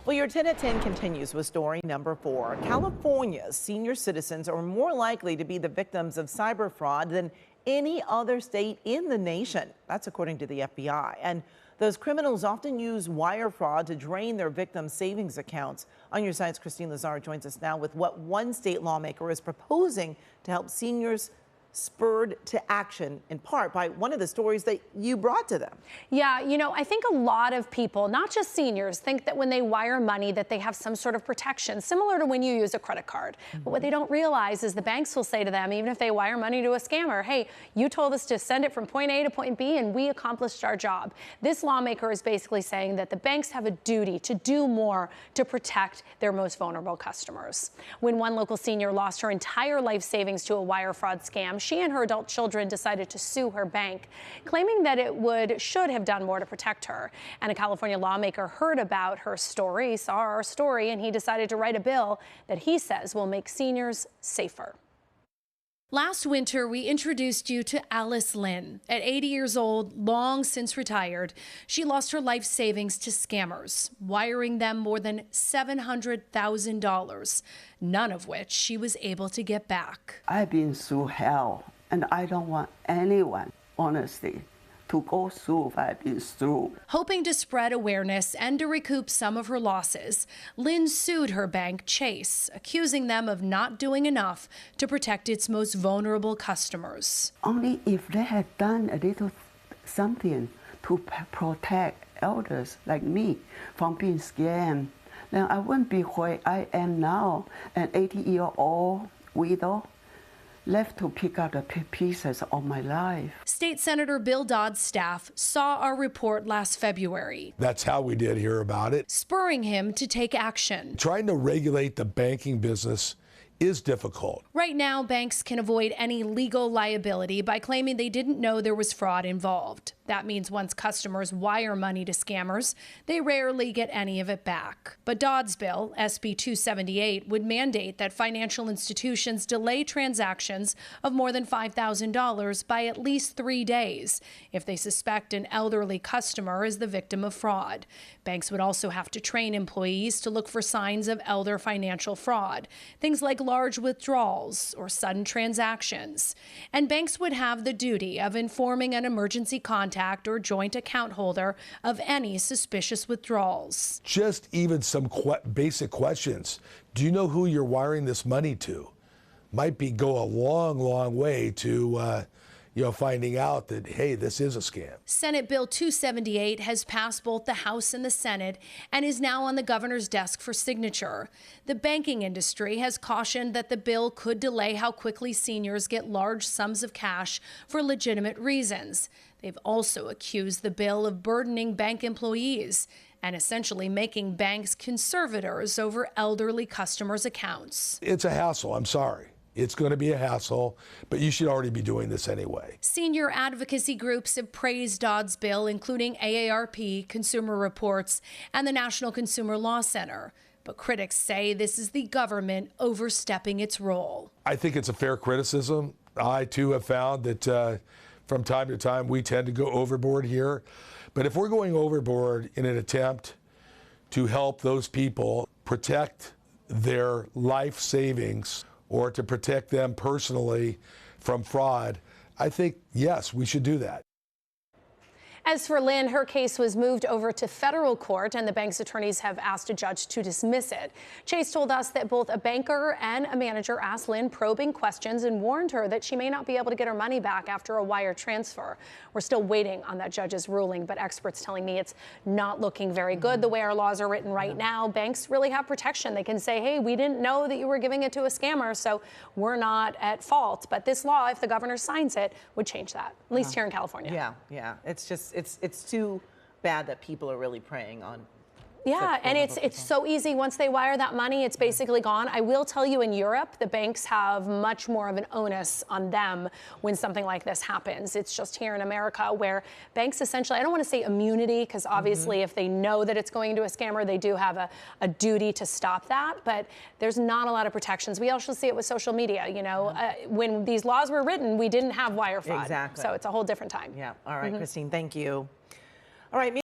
Well, your 10 at 10 continues with story number 4. California's senior citizens are more likely to be the victims of cyber fraud than any other state in the nation. That's according to the FBI. And those criminals often use wire fraud to drain their victims' savings accounts. On Your Side's Christine Lazar joins us now with what one state lawmaker is proposing to help seniors, spurred to action in part by one of the stories that you brought to them. Yeah, I think a lot of people, not just seniors, think that when they wire money that they have some sort of protection, similar to when you use a credit card. But what they don't realize is the banks will say to them, even if they wire money to a scammer, hey, you told us to send it from point A to point B and we accomplished our job. This lawmaker is basically saying that the banks have a duty to do more to protect their most vulnerable customers. When one local senior lost her entire life savings to a wire fraud scam, she and her adult children decided to sue her bank, claiming that it should have done more to protect her. And a California lawmaker heard about her story, saw our story, and he decided to write a bill that he says will make seniors safer. Last winter, we introduced you to Alice Lynn. At 80 years old, long since retired, she lost her life savings to scammers, wiring them more than $700,000, none of which she was able to get back. I've been through hell, and I don't want anyone, honestly, to go through what I've been through. Hoping to spread awareness and to recoup some of her losses, Lynn sued her bank, Chase, accusing them of not doing enough to protect its most vulnerable customers. Only if they had done a little something to protect elders like me from being scammed, then I wouldn't be where I am now, an 80-year-old widow, left to pick up the pieces of my life. State Senator Bill Dodd's staff saw our report last February. That's how we did hear about it. Spurring him to take action. Trying to regulate the banking business is difficult. Right now, banks can avoid any legal liability by claiming they didn't know there was fraud involved. That means once customers wire money to scammers, they rarely get any of it back. But Dodd's bill, SB 278, would mandate that financial institutions delay transactions of more than $5,000 by at least 3 days if they suspect an elderly customer is the victim of fraud. Banks would also have to train employees to look for signs of elder financial fraud, things like large withdrawals or sudden transactions. And banks would have the duty of informing an emergency contact or joint account holder of any suspicious withdrawals. Just even some basic questions. Do you know who you're wiring this money to? Might go a long, long way to finding out that, hey, this is a scam. Senate Bill 278 has passed both the House and the Senate and is now on the governor's desk for signature. The banking industry has cautioned that the bill could delay how quickly seniors get large sums of cash for legitimate reasons. They've also accused the bill of burdening bank employees and essentially making banks conservators over elderly customers' accounts. It's a hassle, I'm sorry. It's going to be a hassle, but you should already be doing this anyway. Senior advocacy groups have praised Dodd's bill, including AARP, Consumer Reports, and the National Consumer Law Center. But critics say this is the government overstepping its role. I think it's a fair criticism. I, too, have found that from time to time we tend to go overboard here. But if we're going overboard in an attempt to help those people protect their life savings or to protect them personally from fraud, I think, yes, we should do that. As for Lynn, her case was moved over to federal court, and the bank's attorneys have asked a judge to dismiss it. Chase told us that both a banker and a manager asked Lynn probing questions and warned her that she may not be able to get her money back after a wire transfer. We're still waiting on that judge's ruling, but experts telling me it's not looking very good the way our laws are written right now. Banks really have protection. They can say, hey, we didn't know that you were giving it to a scammer, so we're not at fault. But this law, if the governor signs it, would change that, at least here in California. Yeah. It's just, it's too bad that people are really preying on. Yeah, and it's so easy. Once they wire that money, it's basically gone. I will tell you, in Europe, the banks have much more of an onus on them when something like this happens. It's just here in America where banks essentially, I don't want to say immunity, because obviously if they know that it's going to a scammer, they do have a duty to stop that, but there's not a lot of protections. We also see it with social media. When these laws were written, we didn't have wire fraud. Exactly. So it's a whole different time. Yeah. All right, Christine, thank you. All right.